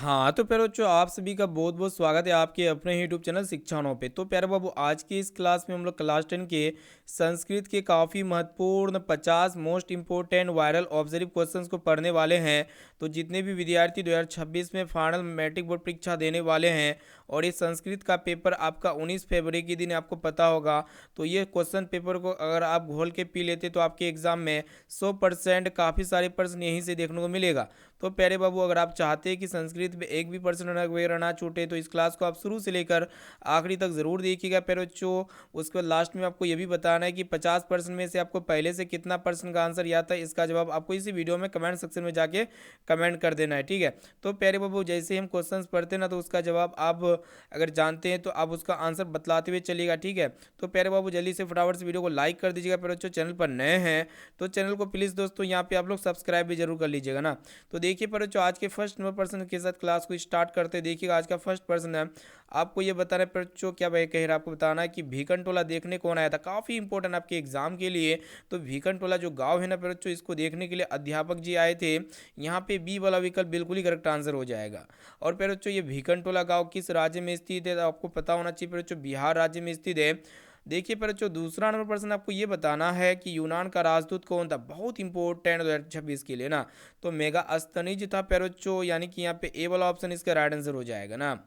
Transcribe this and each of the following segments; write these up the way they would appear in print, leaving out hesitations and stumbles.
हाँ, तो प्यारे बच्चों आप सभी का बहुत-बहुत स्वागत है आपके अपने यूट्यूब चैनल शिक्षाणों पे। तो प्यारे बाबू आज की इस क्लास में हम लोग क्लास 10 के संस्कृत के काफ़ी महत्वपूर्ण 50 most important viral observe questions को पढ़ने वाले हैं। तो जितने भी विद्यार्थी 2026 में फाइनल मैट्रिक बोर्ड परीक्षा देने वाले हैं और ये संस्कृत का पेपर आपका 19 फरवरी के दिन आपको पता होगा। तो ये क्वेश्चन पेपर को अगर आप घोल के पी लेते तो आपके एग्जाम में 100% काफ़ी सारे प्रश्न यहीं से देखने को मिलेगा। तो प्यारे बाबू अगर आप चाहते हैं कि संस्कृत में एक भी पर्सन वगैरह ना छूटे तो इस क्लास को आप शुरू से लेकर आखिरी तक ज़रूर देखिएगा प्यारे बच्चों। उसके बाद लास्ट में आपको ये भी बताना है कि 50% में से आपको पहले से कितना पर्सन का आंसर याद था, इसका जवाब आपको इसी वीडियो में कमेंट सेक्शन में जाके कमेंट कर देना है, ठीक है। तो प्यारे बाबू जैसे हम क्वेश्चंस पढ़ते हैं ना तो उसका जवाब आप अगर जानते हैं तो आप उसका आंसर बतलाते हुए चलिएगा, ठीक है। तो प्यारे बाबू जल्दी से फटाफट से वीडियो को लाइक कर दीजिएगा प्यारे बच्चों। चैनल पर नए हैं तो चैनल को प्लीज़ दोस्तों यहाँ पे आप लोग सब्सक्राइब भी जरूर कर लीजिएगा ना। तो देखिए पर जो आज के फर्स्ट नंबर पर्सन के साथ क्लास को स्टार्ट करते हैं। देखिएगा आज का फर्स्ट पर्सन है, आपको ये बताना है बच्चों क्या भाई कह रहा है, आपको बताना है कि भीकन टोला देखने कौन आया था। काफ़ी इंपॉर्टेंट आपके एग्जाम के लिए। तो भीकन टोला जो गांव है ना बच्चों, इसको देखने के लिए अध्यापक जी आए थे। यहाँ पे बी वाला विकल्प बिल्कुल ही करेक्ट आंसर हो जाएगा। और फिर बच्चों ये भीकन टोला गाँव किस राज्य में स्थित है, तो आपको पता होना चाहिए बच्चों बिहार राज्य में स्थित है। देखिए पर जो दूसरा नंबर पर्सन आपको ये बताना है कि यूनान का राजदूत कौन था। बहुत इंपॉर्टेंट 2026 के लिए ना। तो मेगा अस्तनीज था पेरोचो, यानी कि यहाँ पे ए वाला ऑप्शन इसका राइट आंसर हो जाएगा ना।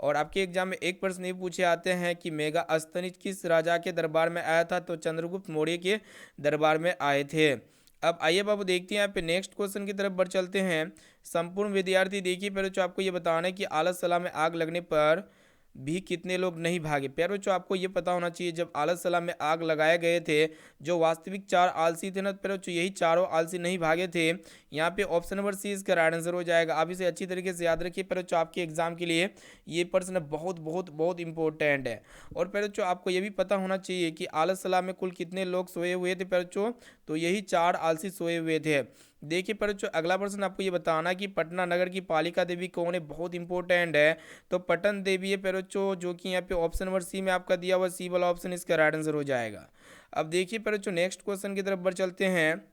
और आपके एग्जाम में एक प्रश्न ये पूछे आते हैं कि मेगा अस्तनीज किस राजा के दरबार में आया था। तो चंद्रगुप्त मौर्य के दरबार में आए थे। अब आइए बाबू देखते हैं यहाँ पे नेक्स्ट क्वेश्चन की तरफ बढ़ चलते हैं। संपूर्ण विद्यार्थी देखिए पेरोचो, आपको ये बताना है कि आलस सला में आग लगने पर भी कितने लोग नहीं भागे। प्यारे बच्चों आपको ये पता होना चाहिए जब आलस सलाम में आग लगाए गए थे, जो वास्तविक चार आलसी थे ना प्यारे बच्चों, यही चारों आलसी नहीं भागे थे। यहाँ पे ऑप्शन नंबर सी इसका राइट आंसर हो जाएगा। आप इसे अच्छी तरीके से याद रखिए प्यारे बच्चों, आपके एग्जाम के लिए ये प्रश्न बहुत बहुत बहुत इंपॉर्टेंट है। और प्यारे बच्चों आपको ये भी पता होना चाहिए कि आलस सलाम में कुल कितने लोग सोए हुए थे प्यारे बच्चों, तो यही चार आलसी सोए हुए थे। देखिए पर जो अगला प्रश्न आपको ये बताना कि पटना नगर की पालिका देवी कौन है। बहुत इंपॉर्टेंट है। तो पटन देवी है पेरोचो, जो कि यहाँ पे ऑप्शन नंबर सी में आपका दिया हुआ सी वाला ऑप्शन इसका राइट आंसर हो जाएगा। अब देखिए पेरोचो नेक्स्ट क्वेश्चन की तरफ बढ़ चलते हैं।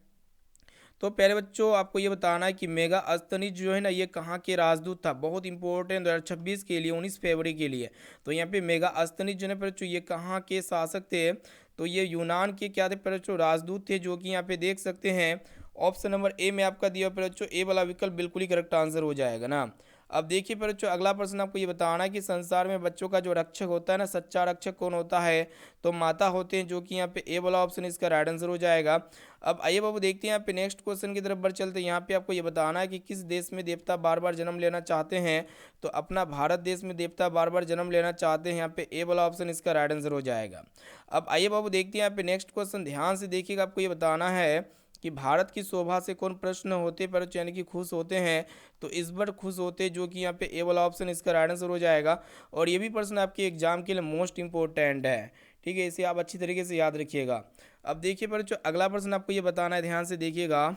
तो प्यारे बच्चों आपको ये बताना है कि मेगा अस्तनीज जो है ना ये कहाँ के राजदूत था। बहुत इंपॉर्टेंट 2026 के लिए 19 फरवरी के लिए। तो यहाँ पे मेगा अस्तनीज जो है प्यारे बच्चों ये कहाँ के शासक थे। तो ये यूनान के क्या थे प्यारे बच्चों, राजदूत थे, जो कि यहाँ पे देख सकते हैं ऑप्शन नंबर ए में आपका दिया प्यारे बच्चों ए वाला विकल्प बिल्कुल ही करेक्ट आंसर हो जाएगा ना। अब देखिए पर बच्चों अगला प्रश्न आपको ये बताना है कि संसार में बच्चों का जो रक्षक होता है ना, सच्चा रक्षक कौन होता है। तो माता होते हैं, जो कि यहाँ पे ए वाला ऑप्शन इसका राइट आंसर हो जाएगा। अब आइए बाबू देखते हैं यहाँ पे नेक्स्ट क्वेश्चन की तरफ बढ़ चलते हैं। यहाँ पे आपको ये बताना है कि किस देश में देवता बार बार जन्म लेना चाहते हैं। तो अपना भारत देश में देवता बार बार जन्म लेना चाहते हैं, यहाँ पे ए वाला ऑप्शन इसका राइट आंसर हो जाएगा। अब आइए बाबू देखते हैं यहाँ पे नेक्स्ट क्वेश्चन, ध्यान से देखिएगा। आपको ये बताना है कि भारत की शोभा से कौन प्रश्न होते पर यानी कि खुश होते हैं। तो इस बार खुश होते, जो कि यहाँ पे ए वाला ऑप्शन इसका राइट आंसर हो जाएगा। और ये भी प्रश्न आपके एग्जाम के लिए मोस्ट इंपॉर्टेंट है, ठीक है, इसे आप अच्छी तरीके से याद रखिएगा। अब देखिए पर जो अगला प्रश्न आपको ये बताना है, ध्यान से देखिएगा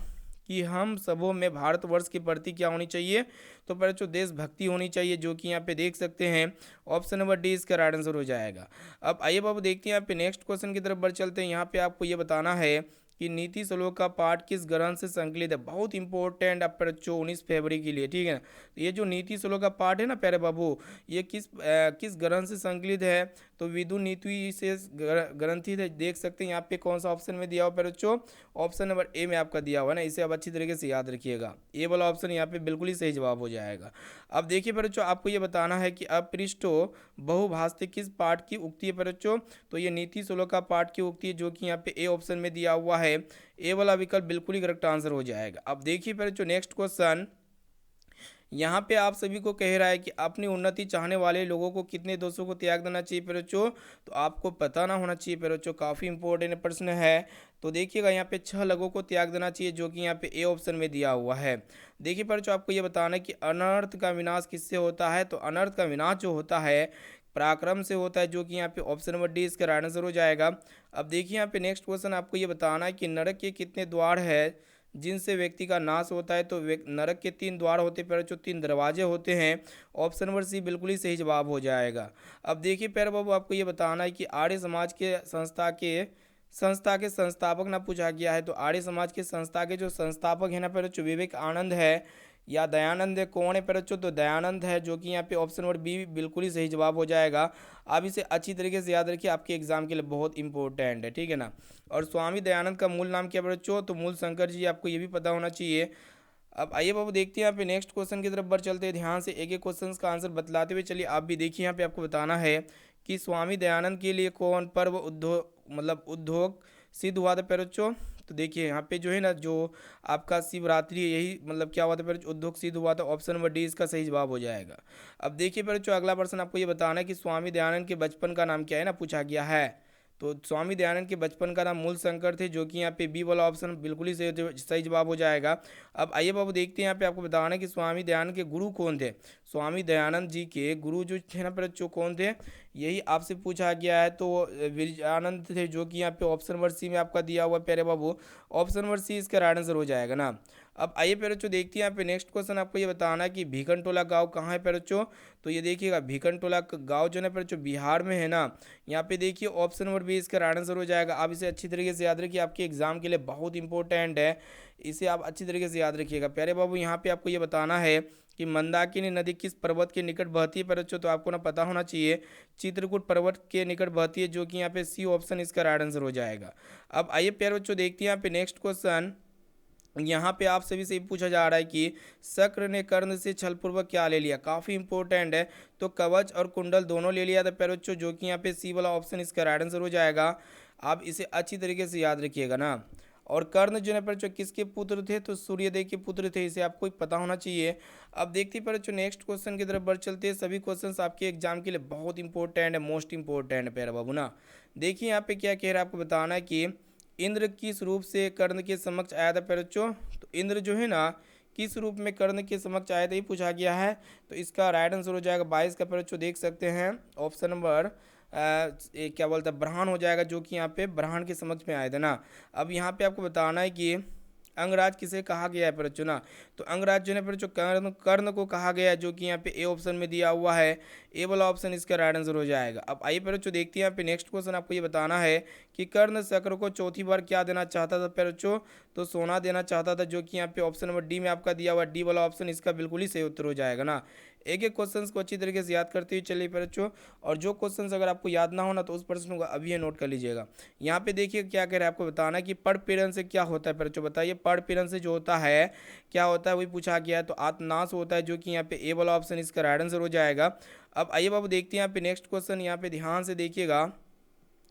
कि हम सबों में भारतवर्ष के प्रति क्या होनी चाहिए। तो पर जो देशभक्ति होनी चाहिए, जो कि यहाँ पे देख सकते हैं ऑप्शन नंबर डी इसका राइट आंसर हो जाएगा। अब आइए बाबू देखते हैं यहाँ पे नेक्स्ट क्वेश्चन की तरफ बढ़ चलते हैं। यहाँ पे आपको ये बताना है कि नीति श्लोक का पाठ किस ग्रंथ से संकलित है। बहुत इंपॉर्टेंट आप बच्चों 19 फरवरी के लिए, ठीक है ना। तो ये जो नीति श्लोक का पाठ है ना प्यारे बाबू, ये किस ग्रंथ से संकलित है। तो विदु नीति से ग्रंथित है, देख सकते हैं यहाँ पे कौन सा ऑप्शन में दिया हुआ है बच्चों, ऑप्शन नंबर ए में आपका दिया हुआ है ना। इसे आप अच्छी तरीके से याद रखिएगा, ए वाला ऑप्शन यहाँ पे बिल्कुल ही सही जवाब हो जाएगा। अब देखिए बच्चों आपको ये बताना है कि अपृष्टो बहुभाषिक किस पाठ की उक्ति है बच्चों। तो ये नीति श्लोक का पाठ की उक्ति है, जो कि यहाँ पे ए ऑप्शन में दिया हुआ है। ए वाला विकल्प बिल्कुल ही करेक्ट आंसर हो जाएगा। अब देखिए फिर जो नेक्स्ट क्वेश्चन यहाँ पे आप सभी को कह रहा है कि अपनी उन्नति चाहने वाले लोगों को कितने दोषों को त्याग देना चाहिए पे बच्चों। तो आपको पता ना होना चाहिए पे बच्चों, काफ़ी इंपॉर्टेंट प्रश्न है। तो देखिएगा यहाँ पे 6 लोगों को त्याग देना चाहिए, जो कि यहाँ पे ए ऑप्शन में दिया हुआ है। देखिए पर जो आपको ये बताना है कि अनर्थ का विनाश किससे होता है। तो अनर्थ का विनाश जो होता है पराक्रम से होता है, जो कि यहाँ पे ऑप्शन नंबर डी इसका राइट आंसर हो जाएगा। अब देखिए यहाँ पे नेक्स्ट क्वेश्चन आपको ये बताना है कि नरक के कितने द्वार है जिनसे व्यक्ति का नाश होता है। तो नरक के 3 द्वार होते हैं, जो 3 दरवाजे होते हैं। ऑप्शन नंबर सी बिल्कुल ही सही जवाब हो जाएगा। अब देखिए प्यारे बाबू आपको ये बताना है कि आर्य समाज के संस्था के संस्थापक ना पूछा गया है। तो आर्य समाज के संस्था के जो संस्थापक है ना प्यारे जो विवेक आनंद है, या दयानंद है, कौन है पर बच्चों? तो दयानंद है, जो कि यहाँ पे ऑप्शन नंबर बी बिल्कुल ही सही जवाब हो जाएगा। आप इसे अच्छी तरीके से याद रखिए, आपके एग्जाम के लिए बहुत इंपॉर्टेंट है, ठीक है ना। और स्वामी दयानंद का मूल नाम क्या है बच्चों? तो मूल शंकर जी, आपको ये भी पता होना चाहिए। अब आइए बाबू देखते हैं यहाँ पे नेक्स्ट क्वेश्चन की तरफ बढ़ चलते हैं। ध्यान से एक एक क्वेश्चन का आंसर बतलाते हुए चलिए। आप भी देखिए, यहाँ पे आपको बताना है कि स्वामी दयानंद के लिए कौन पर्व उद्योग सिद्ध हुआ था बच्चों? तो देखिए यहाँ पे जो है ना, जो आपका शिवरात्रि है, यही क्या हुआ था बच्चों? उद्योग सिद्ध हुआ था। ऑप्शन नंबर डी इसका सही जवाब हो जाएगा। अब देखिए बच्चों, अगला प्रश्न आपको ये बताना है कि स्वामी दयानंद के बचपन का नाम क्या है ना, पूछा गया है। तो स्वामी दयानंद के बचपन का नाम मूल शंकर थे, जो कि यहाँ पे बी वाला ऑप्शन बिल्कुल ही सही जवाब हो जाएगा। अब आइए बाबू देखते हैं, यहाँ पे आपको बताना है कि स्वामी दयानंद के गुरु कौन थे। स्वामी दयानंद जी के गुरु जो थे ना बच्चों, कौन थे, यही आपसे पूछा गया है। तो विजयानंद थे, जो कि यहाँ पे ऑप्शन नंबर सी में आपका दिया हुआ है प्यारे बाबू। ऑप्शन नंबर सी इसका राइट आंसर हो जाएगा ना। अब आइए प्यारे बच्चों देखते हैं, यहाँ पे नेक्स्ट क्वेश्चन आपको ये बताना है कि भीखनटोला गांव कहाँ है प्यारे बच्चों? तो ये देखिएगा, भीखनटोला गांव जो है प्यारे बच्चों बिहार में है ना। यहाँ पे देखिए ऑप्शन नंबर बी इसका राइट आंसर हो जाएगा। आप इसे अच्छी तरीके से याद रखिए, आपके एग्जाम के लिए बहुत इंपॉर्टेंट है, इसे आप अच्छी तरीके से याद रखिएगा प्यारे बाबू। यहाँ पे आपको ये बताना है कि मंदाकिनी नदी किस पर्वत के निकट बहती है प्यारे बच्चों? तो आपको ना पता होना चाहिए, चित्रकूट पर्वत के निकट बहती है, जो कि यहाँ पे सी ऑप्शन इसका राइट आंसर हो जाएगा। अब आइए प्यारे बच्चों देखते हैं यहाँ पे नेक्स्ट क्वेश्चन। यहाँ पे आप सभी से पूछा जा रहा है कि शक्र ने कर्ण से छलपूर्वक क्या ले लिया? काफ़ी इंपॉर्टेंट है। तो कवच और कुंडल दोनों ले लिया था प्यारे बच्चों, जो कि यहाँ पे सी वाला ऑप्शन इसका राइट आंसर हो जाएगा। आप इसे अच्छी तरीके से याद रखिएगा ना। और कर्ण जो है पर जो किसके पुत्र थे? तो सूर्यदेव के पुत्र थे, इसे आपको पता होना चाहिए। अब देखते पर जो नेक्स्ट क्वेश्चन की तरफ बढ़ चलते हैं। सभी क्वेश्चंस आपके एग्जाम के लिए बहुत इंपॉर्टेंट है, मोस्ट इंपॉर्टेंट है प्यारे बाबू ना। देखिए यहाँ पे क्या कह रहा है, आपको बताना है कि इंद्र किस रूप से कर्ण के समक्ष आया था प्यारे बच्चों? तो इंद्र जो है ना, किस रूप में कर्ण के समक्ष आया था, ये पूछा गया है। तो इसका राइट आंसर हो जाएगा 22 का प्यारे बच्चों, देख सकते हैं ऑप्शन नंबर क्या बोलता है, ब्रह्मांड हो जाएगा, जो कि यहाँ पे ब्रह्मांड के समक्ष में आए थे ना। अब यहाँ पे आपको बताना है कि अंगराज किसे कहा गया है बच्चों ना। तो अंगराज जो है बच्चों कर्ण कर्ण को कहा गया है, जो कि यहाँ पे ए ऑप्शन में दिया हुआ है। ए वाला ऑप्शन इसका राइट आंसर हो जाएगा। अब आइए बच्चों देखते हैं, यहाँ पे नेक्स्ट क्वेश्चन आपको ये बताना है कि कर्ण शक्र को चौथी बार क्या देना चाहता था बच्चों? तो सोना देना चाहता था, जो कि यहाँ पे ऑप्शन नंबर डी में आपका दिया हुआ, डी वाला ऑप्शन इसका बिल्कुल ही सही उत्तर हो जाएगा ना। एक एक क्वेश्चंस को अच्छी तरीके से याद करते हुए चलिए बच्चों। और जो क्वेश्चंस अगर आपको याद ना होना, तो उस प्रश्न को अभी नोट कर लीजिएगा। यहाँ पे देखिए क्या कह रहा है, आपको बताना है कि पड़पीड़न से क्या होता है बच्चों? बताइए, पड़पीड़न से जो होता है क्या होता है, वही पूछा गया है। तो आत्मनाश होता है, जो कि यहाँ पे ए वाला ऑप्शन इसका राइट आंसर हो जाएगा। अब आइए बाबू देखते हैं यहाँ पे नेक्स्ट क्वेश्चन। यहाँ पे ध्यान से देखिएगा,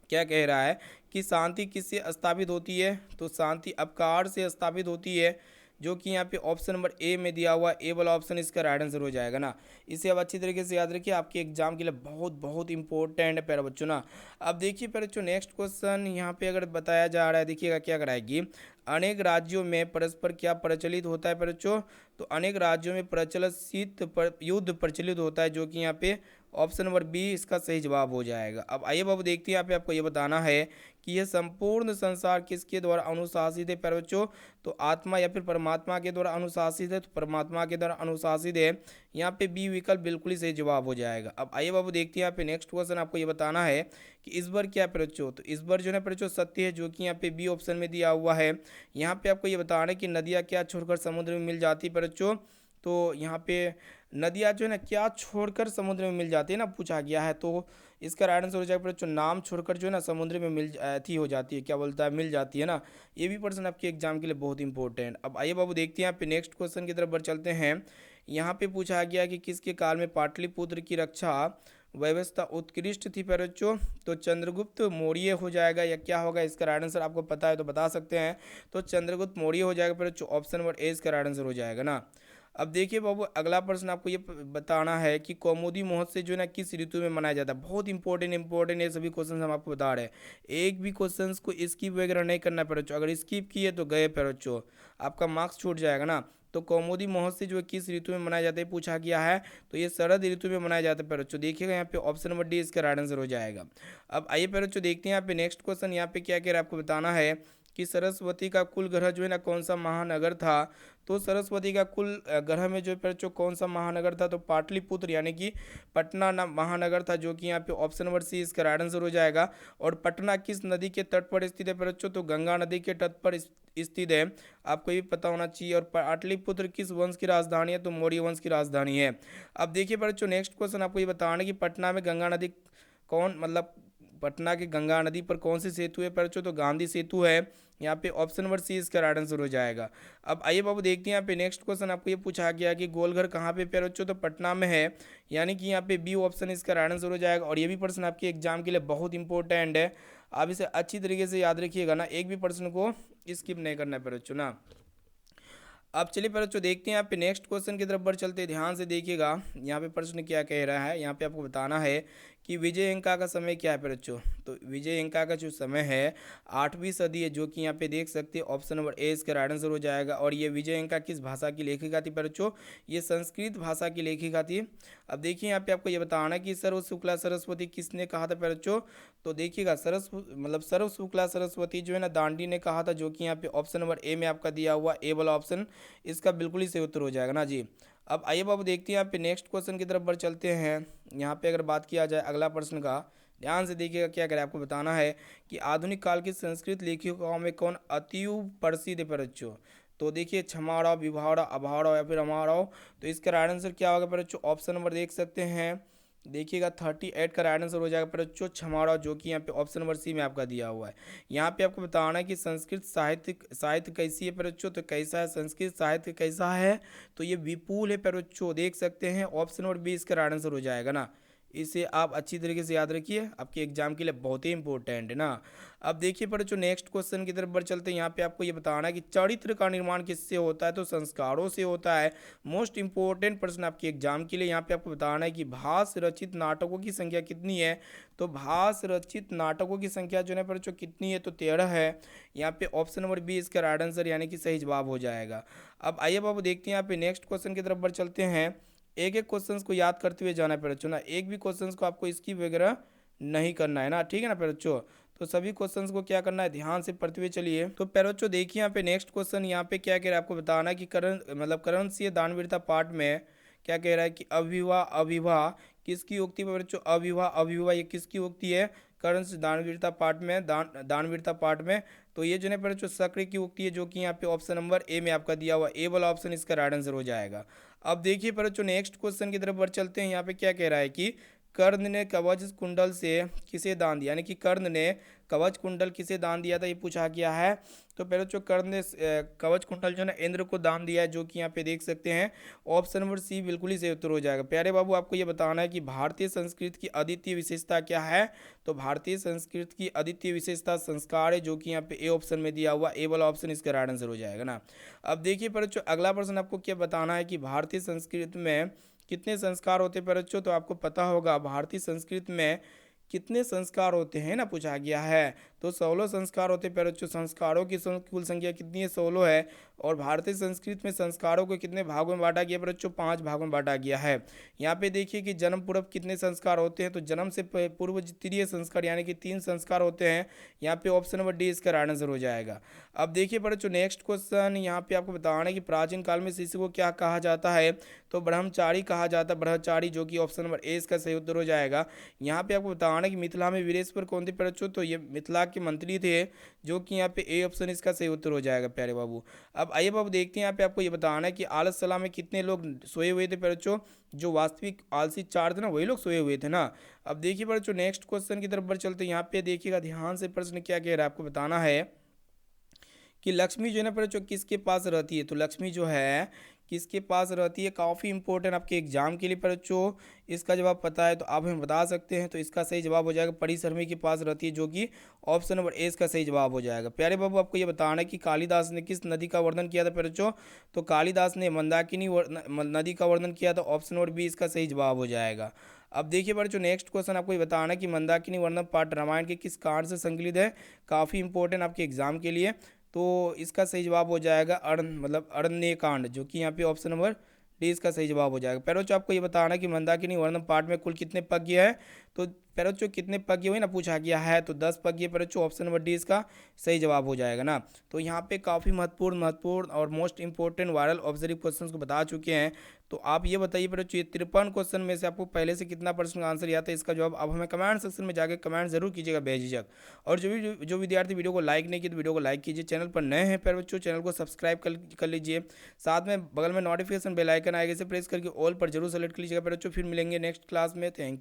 क्या कह रहा है कि शांति किससे स्थापित होती है? तो शांति अपकार से स्थापित होती है, जो कि यहाँ पे ऑप्शन नंबर ए में दिया हुआ, ए वाला ऑप्शन इसका राइट आंसर हो जाएगा ना। इसे अब अच्छी तरीके से याद रखिए, आपके एग्जाम के लिए बहुत बहुत इंपॉर्टेंट है प्यारे बच्चों ना। अब देखिए प्यारे बच्चों नेक्स्ट क्वेश्चन यहाँ पे अगर बताया जा रहा है, देखिएगा क्या कराएगी। अनेक राज्यों में परस्पर क्या प्रचलित होता है प्यारे बच्चों? तो अनेक राज्यों में प्रचलित युद्ध प्रचलित होता है, जो कि यहाँ पे ऑप्शन नंबर बी इसका सही जवाब हो जाएगा। अब आइए बाबू देखते हैं, यहाँ पे आपको ये बताना है कि यह संपूर्ण संसार किसके द्वारा अनुशासित है प्यारे बच्चों? तो आत्मा या फिर परमात्मा के द्वारा अनुशासित है। तो परमात्मा के द्वारा अनुशासित है, यहाँ पे बी विकल्प बिल्कुल ही सही जवाब हो जाएगा। अब आइए बाबू देखते हैं, यहाँ पे नेक्स्ट क्वेश्चन आपको ये बताना है कि ईश्वर क्या है प्यारे बच्चों? तो ईश्वर जो है प्यारे बच्चों सत्य है, जो कि यहाँ पे बी ऑप्शन में दिया हुआ है। यहाँ पे आपको ये बताना है कि नदियाँ क्या छोड़कर समुद्र में मिल जाती है प्यारे बच्चों? तो यहाँ पे नदियाँ जो है ना, क्या छोड़कर समुद्र में मिल जाती है ना, पूछा गया है। तो इसका राइट आंसर हो जाएगा बच्चों, नाम छोड़कर जो है ना समुद्र में थी हो जाती है, क्या बोलता है, मिल जाती है ना। ये भी पर्सन आपके एग्जाम के लिए बहुत इंपॉर्टेंट। अब आइए बाबू देखते हैं, यहाँ पे नेक्स्ट क्वेश्चन की तरफ बढ़ चलते हैं। यहाँ पे पूछा गया कि किसके काल में पाटलिपुत्र की रक्षा व्यवस्था उत्कृष्ट थी प्यारे बच्चों? तो चंद्रगुप्त मौर्य हो जाएगा, या क्या होगा? इसका राइट आंसर आपको पता है तो बता सकते हैं। तो चंद्रगुप्त मौर्य हो जाएगा प्यारे बच्चों, ऑप्शन नंबर ए इसका राइट आंसर हो जाएगा ना। अब देखिए बाबू, अगला प्रश्न आपको ये बताना है कि कौमुदी महोत्सव जो है ना किस ऋतु में मनाया जाता है? बहुत इंपॉर्टेंट ये सभी क्वेश्चन हम आपको बता रहे हैं। एक भी क्वेश्चन को स्किप वगैरह नहीं करना पड़े बच्चों, अगर स्किप किए तो गए पे बच्चों, आपका मार्क्स छूट जाएगा ना। तो कौमुदी महोत्सव जो है किस ऋतु में मनाया जाता है, पूछा गया है। तो ये शरद ऋतु में मनाया जाता है पे बच्चों, देखिएगा यहाँ पे ऑप्शन नंबर डी इसका राइट आंसर हो जाएगा। अब आइए पे बच्चों देखते हैं यहाँ पे नेक्स्ट क्वेश्चन। यहाँ पे क्या कह रहा है, आपको बताना है कि सरस्वती का कुल ग्रह जो है ना कौन सा महानगर था? तो सरस्वती का कुल ग्रह में जो है बच्चों कौन सा महानगर था, तो पाटलिपुत्र यानी कि पटना महानगर था, जो कि यहाँ पे ऑप्शन नंबर सी इसका राइट आंसर हो जाएगा। और पटना किस नदी के तट पर स्थित है बच्चों, तो गंगा नदी के तट पर स्थित है, आपको ये पता होना चाहिए। और पाटलिपुत्र किस वंश की राजधानी है, तो मौर्य वंश की राजधानी है। अब देखिए बच्चों नेक्स्ट क्वेश्चन आपको ये बताना है कि पटना में गंगा नदी कौन मतलब पटना की गंगा नदी पर कौन सी सेतु है बच्चों, तो गांधी सेतु है। यहाँ पे ऑप्शन नंबर सी इसका राइट आंसर हो जाएगा। अब आइए बाबू देखते हैं यहाँ पे नेक्स्ट क्वेश्चन आपको ये पूछा गया कि गोलघर कहाँ पे प्यारे बच्चों, तो पटना में है, यानी कि यहाँ पे बी ऑप्शन इसका राइट आंसर हो जाएगा। और ये भी प्रश्न आपके एग्जाम के लिए बहुत इंपॉर्टेंट है, आप इसे अच्छी तरीके से याद रखिएगा ना, एक भी प्रश्न को स्किप नहीं करना है प्यारे बच्चों ना। अब चलिए बच्चों देखते हैं यहाँ पे नेक्स्ट क्वेश्चन की तरफ बढ़ चलते हैं, ध्यान से देखिएगा यहाँ पे प्रश्न क्या कह रहा है। यहाँ पे आपको बताना है कि विजयलंका का समय क्या है बच्चों, तो विजयलंका का जो समय है 8वीं सदी है, जो कि यहाँ पे देख सकते हैं ऑप्शन नंबर ए इसका राइट आंसर हो जाएगा। और ये विजयलंका किस भाषा की लेखिका थी बच्चों, ये संस्कृत भाषा की लेखिका थी। अब देखिए यहाँ पे आपको ये बताना है कि सर्व शुक्ला सरस्वती किसने कहा था बच्चों, तो देखिएगा सर्व शुक्ला सरस्वती जो है ना दांडी ने कहा था, जो कि यहाँ पे ऑप्शन नंबर ए में आपका दिया हुआ ए वाला ऑप्शन इसका बिल्कुल ही सही उत्तर हो जाएगा ना जी। अब आइए बाबू देखते हैं यहाँ पे नेक्स्ट क्वेश्चन की तरफ बढ़ चलते हैं। यहाँ पे अगर बात किया जाए अगला प्रश्न का, ध्यान से देखिएगा क्या करें, आपको बताना है कि आधुनिक काल की संस्कृत लेखिकाओं में कौन अतिव प्रसिद्ध है बच्चों, तो देखिए क्षमाराव, विभावराव, अभावराव या फिर अमाराव, तो इसका राइट आंसर क्या होगा बच्चों, ऑप्शन नंबर देख सकते हैं, देखिएगा 38 का राइट आंसर हो जाएगा बच्चों क्षमाराव, जो कि यहाँ पे ऑप्शन नंबर सी में आपका दिया हुआ है। यहाँ पे आपको बताना है कि संस्कृत साहित्य कैसी है बच्चों, तो कैसा है संस्कृत साहित्य कैसा है, तो ये विपुल है बच्चों, देख सकते हैं ऑप्शन नंबर बी इसका राइट आंसर हो जाएगा ना। इसे आप अच्छी तरीके से याद रखिए, आपके एग्जाम के लिए बहुत ही इंपॉर्टेंट है ना। अब देखिए बच्चों नेक्स्ट क्वेश्चन की तरफ बढ़ चलते हैं। यहाँ पे आपको ये बताना है कि चरित्र का निर्माण किससे होता है, तो संस्कारों से होता है। मोस्ट इंपॉर्टेंट प्रश्न आपके एग्जाम के लिए। यहाँ पे आपको बताना है कि भाष रचित नाटकों की संख्या कितनी है, तो भाष रचित नाटकों की संख्या जो है बच्चों कितनी है, तो 13 है। यहाँ पे ऑप्शन नंबर बी इसका राइट आंसर यानी कि सही जवाब हो जाएगा। अब आइए बाबू देखते हैं यहाँ पे नेक्स्ट क्वेश्चन की तरफ बढ़ चलते हैं। एक एक क्वेश्चंस को याद करते हुए जाना है बच्चों ना, एक भी क्वेश्चंस को आपको स्किप वगैरह नहीं करना है ना, ठीक है ना बच्चों। तो सभी क्वेश्चंस को क्या करना है, ध्यान से पढ़ते हुए चलिए। तो बच्चों देखिए यहाँ पे नेक्स्ट क्वेश्चन यहाँ पे क्या कह रहा है, आपको बताना है कि करण से दानवीरता पाठ में क्या कह रहा है कि अविवाह अविवाह किसकी उक्ति पर बच्चों, अविवाह अविवाह ये किसकी उक्ति है, कर्ण से दानवीरता पाठ में दानवीरता पाठ में, तो ये जो है बच्चों सक्रिय की उक्ति है, जो कि यहाँ पे ऑप्शन नंबर ए में आपका दिया हुआ ए वाला ऑप्शन इसका राइट आंसर हो जाएगा। अब देखिए बच्चों नेक्स्ट क्वेश्चन की तरफ बढ़ चलते हैं। यहाँ पे क्या कह रहा है कि कर्ण ने कवच कुंडल से किसे दान दिया, यानी कि कर्ण ने कवच कुंडल किसे दान दिया था, ये पूछा गया है। तो पहले जो कर्ण ने कवच कुंडल जो है ना इंद्र को दान दिया है, जो कि यहाँ पे देख सकते हैं ऑप्शन नंबर सी बिल्कुल ही सही उत्तर हो जाएगा। प्यारे बाबू आपको ये बताना है कि भारतीय संस्कृति की अद्वितीय विशेषता क्या है, तो भारतीय संस्कृति की अद्वितीय विशेषता संस्कार है, जो कि यहाँ पे ए ऑप्शन में दिया हुआ ए वाला ऑप्शन इसका राइट आंसर हो जाएगा ना। अब देखिए बच्चों अगला प्रश्न आपको क्या बताना है कि भारतीय संस्कृति में कितने संस्कार होते हैं बच्चों, तो आपको पता होगा भारतीय संस्कृति में कितने संस्कार होते हैं ना, पूछा गया है। तो 16 संस्कार होते हैं बच्चों, संस्कारों की कुल संख्या कितनी है, 16 है। और भारतीय संस्कृति में संस्कारों को कितने भागों में बांटा गया बच्चों, 5 भागों में बांटा गया है। यहाँ पे देखिए कि जन्म पूर्व कितने संस्कार होते हैं, तो जन्म से पूर्व तृतीय संस्कार यानी कि 3 संस्कार होते हैं। यहाँ पे ऑप्शन नंबर डी इसका राइट आंसर हो जाएगा। अब देखिए बच्चों नेक्स्ट क्वेश्चन यहाँ पे आपको बताना है कि प्राचीन काल में शिशु को क्या कहा जाता है, तो ब्रह्मचारी कहा जाता है, ब्रह्मचारी, जो कि ऑप्शन नंबर ए इसका सही उत्तर हो जाएगा। यहाँ पे आपको बताना है कि मिथिला में वीरेश्वर कौन थे बच्चों, तो ये मिथिला के मंत्री थे, जो कि यहाँ पे ए ऑप्शन इसका सही उत्तर हो जाएगा प्यारे बाबू। अब आइए बाबू देखते हैं यहाँ पे आपको ये बताना है कि आलस सला में कितने लोग सोए हुए थे बच्चों, जो वास्तविक आलसी 4 थे ना वही लोग सोए हुए थे ना। अब देखिए बच्चों नेक्स्ट क्वेश्चन की तरफ बढ़ चलते हैं। यहाँ पे देखिएगा ध्यान से प्रश्न क्या कह रहा है, आपको बताना है कि लक्ष्मी जो है ना बच्चों किसके पास रहती है, तो लक्ष्मी जो है किसके पास रहती है, काफ़ी इंपॉर्टेंट आपके एग्जाम के लिए बच्चों। इसका जवाब पता है तो आप हमें बता सकते हैं, तो इसका सही जवाब हो जाएगा परिसरमी के पास रहती है, जो कि ऑप्शन नंबर ए इसका सही जवाब हो जाएगा। प्यारे बाबू आपको ये बताना है कि कालिदास ने किस नदी का वर्णन किया था बच्चों, तो कालिदास ने मंदाकिनी नदी का वर्णन किया था, ऑप्शन नंबर बी इसका सही जवाब हो जाएगा। अब देखिए बच्चों नेक्स्ट क्वेश्चन आपको ये बताना है कि मंदाकिनी वर्णन पाठ रामायण के किस कांड से संकलित है, काफ़ी इंपॉर्टेंट आपके एग्जाम के लिए। तो इसका सही जवाब हो जाएगा अरण्य कांड, जो कि यहाँ पे ऑप्शन नंबर डी इसका सही जवाब हो जाएगा। पहले आपको ये बताना है कि मंदाकिनी वर्णन पाठ में कुल कितने पद्य है, तो प्यारे बच्चों कितने पग हुए ना पूछा गया है, तो 10 पग प्यारे बच्चों ऑप्शन नंबर डी इसका सही जवाब हो जाएगा ना। तो यहाँ पे काफ़ी महत्वपूर्ण और most important viral observe question को बता चुके हैं। तो आप ये बताइए प्यारे बच्चों, ये 53 क्वेश्चन में से आपको पहले से कितना परसेंट आंसर याद है इसका जवाब? अब हमें कमेंट सेक्शन में जाकर कमेंट जरूर कीजिएगा बेझिझक। और जो विद्यार्थी वीडियो को लाइक नहीं किए तो वीडियो को लाइक कीजिए। चैनल पर नए हैं प्यारे बच्चों, चैनल को सब्सक्राइब कर लीजिए। साथ में बगल में नोटिफिकेशन बेल आइकन आएगा, इसे प्रेस करके ऑल पर जरूर सेलेक्ट कर लीजिएगा प्यारे बच्चों। फिर मिलेंगे नेक्स्ट क्लास में। Thank you.